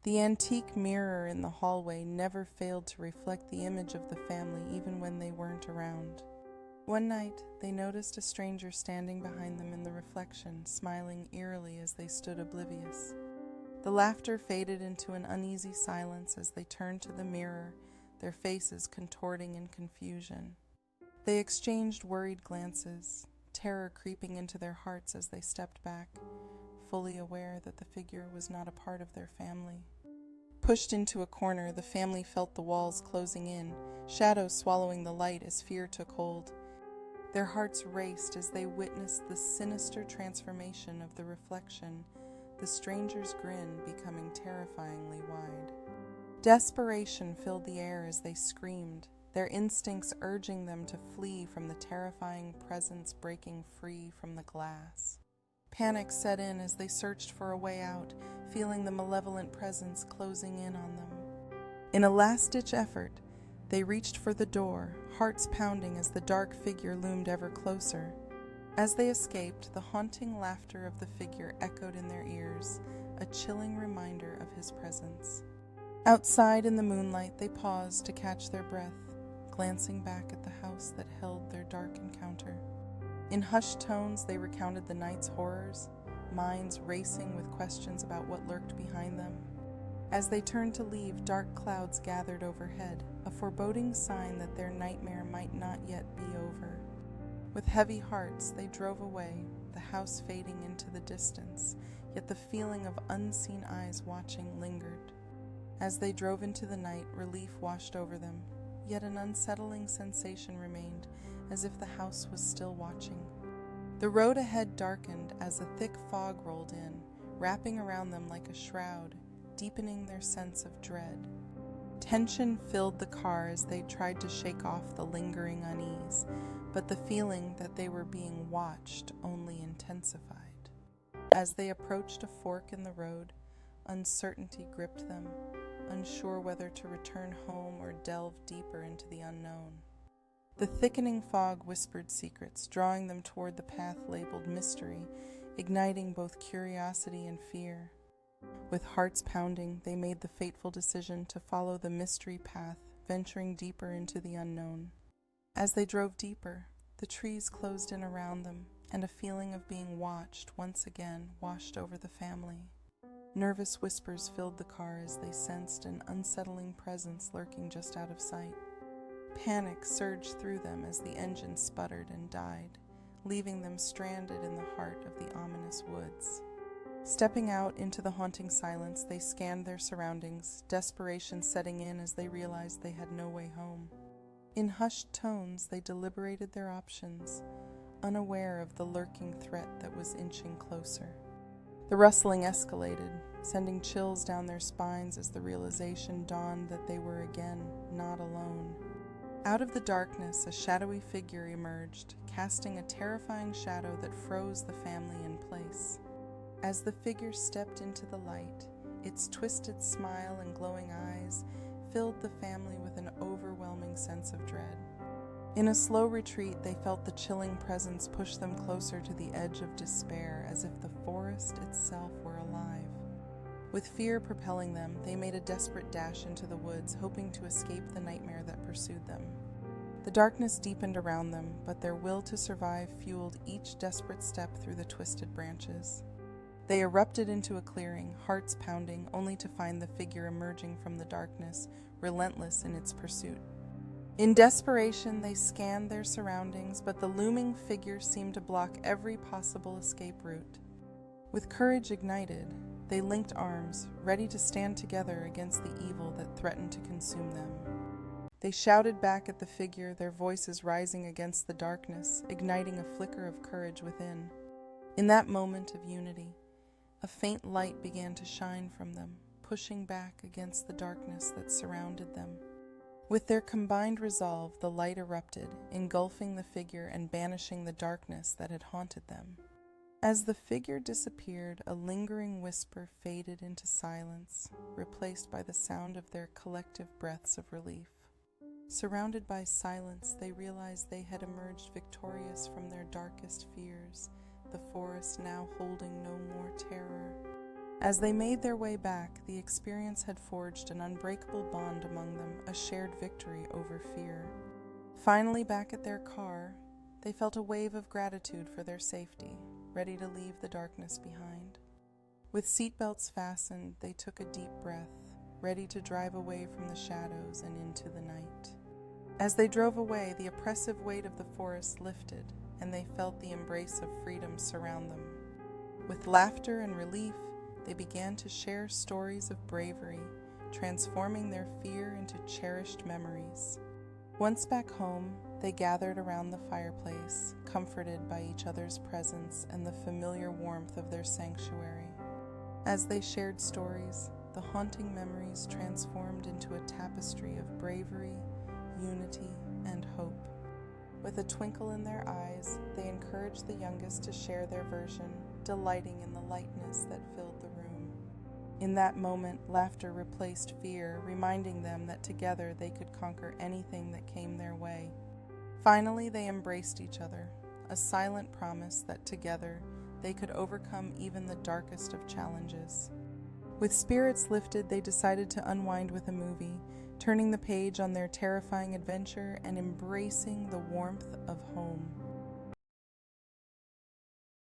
The antique mirror in the hallway never failed to reflect the image of the family even when they weren't around. One night, they noticed a stranger standing behind them in the reflection, smiling eerily as they stood oblivious. The laughter faded into an uneasy silence as they turned to the mirror, their faces contorting in confusion. They exchanged worried glances, terror creeping into their hearts as they stepped back, fully aware that the figure was not a part of their family. Pushed into a corner, the family felt the walls closing in, shadows swallowing the light as fear took hold. Their hearts raced as they witnessed the sinister transformation of the reflection, the stranger's grin becoming terrifyingly wide. Desperation filled the air as they screamed, their instincts urging them to flee from the terrifying presence breaking free from the glass. Panic set in as they searched for a way out, feeling the malevolent presence closing in on them. In a last-ditch effort, they reached for the door, hearts pounding as the dark figure loomed ever closer. As they escaped, the haunting laughter of the figure echoed in their ears, a chilling reminder of his presence. Outside in the moonlight, they paused to catch their breath, glancing back at the house that held their dark encounter. In hushed tones, they recounted the night's horrors, minds racing with questions about what lurked behind them. As they turned to leave, dark clouds gathered overhead, a foreboding sign that their nightmare might not yet be over. With heavy hearts, they drove away, the house fading into the distance, yet the feeling of unseen eyes watching lingered. As they drove into the night, relief washed over them, yet an unsettling sensation remained, as if the house was still watching. The road ahead darkened as a thick fog rolled in, wrapping around them like a shroud, deepening their sense of dread. Tension filled the car as they tried to shake off the lingering unease, but the feeling that they were being watched only intensified. As they approached a fork in the road, uncertainty gripped them, unsure whether to return home or delve deeper into the unknown. The thickening fog whispered secrets, drawing them toward the path labeled mystery, igniting both curiosity and fear. With hearts pounding, they made the fateful decision to follow the mystery path, venturing deeper into the unknown. As they drove deeper, the trees closed in around them, and a feeling of being watched once again washed over the family. Nervous whispers filled the car as they sensed an unsettling presence lurking just out of sight. Panic surged through them as the engine sputtered and died, leaving them stranded in the heart of the ominous woods. Stepping out into the haunting silence, they scanned their surroundings, desperation setting in as they realized they had no way home. In hushed tones, they deliberated their options, unaware of the lurking threat that was inching closer. The rustling escalated, sending chills down their spines as the realization dawned that they were again not alone. Out of the darkness, a shadowy figure emerged, casting a terrifying shadow that froze the family in place. As the figure stepped into the light, its twisted smile and glowing eyes filled the family with an overwhelming sense of dread. In a slow retreat, they felt the chilling presence push them closer to the edge of despair, as if the forest itself were alive. With fear propelling them, they made a desperate dash into the woods, hoping to escape the nightmare that pursued them. The darkness deepened around them, but their will to survive fueled each desperate step through the twisted branches. They erupted into a clearing, hearts pounding, only to find the figure emerging from the darkness, relentless in its pursuit. In desperation, they scanned their surroundings, but the looming figure seemed to block every possible escape route. With courage ignited, they linked arms, ready to stand together against the evil that threatened to consume them. They shouted back at the figure, their voices rising against the darkness, igniting a flicker of courage within. In that moment of unity, a faint light began to shine from them, pushing back against the darkness that surrounded them. With their combined resolve, the light erupted, engulfing the figure and banishing the darkness that had haunted them. As the figure disappeared, a lingering whisper faded into silence, replaced by the sound of their collective breaths of relief. Surrounded by silence, they realized they had emerged victorious from their darkest fears, the forest now holding no more terror. As they made their way back, the experience had forged an unbreakable bond among them, a shared victory over fear. Finally back at their car, they felt a wave of gratitude for their safety, ready to leave the darkness behind. With seatbelts fastened, they took a deep breath, ready to drive away from the shadows and into the night. As they drove away, the oppressive weight of the forest lifted, and they felt the embrace of freedom surround them. With laughter and relief, they began to share stories of bravery, transforming their fear into cherished memories. Once back home, they gathered around the fireplace, comforted by each other's presence and the familiar warmth of their sanctuary. As they shared stories, the haunting memories transformed into a tapestry of bravery, unity, and hope. With a twinkle in their eyes, they encouraged the youngest to share their version, delighting in the lightness that filled the room. In that moment, laughter replaced fear, reminding them that together they could conquer anything that came their way. Finally, they embraced each other, a silent promise that together they could overcome even the darkest of challenges. With spirits lifted, they decided to unwind with a movie, turning the page on their terrifying adventure and embracing the warmth of home.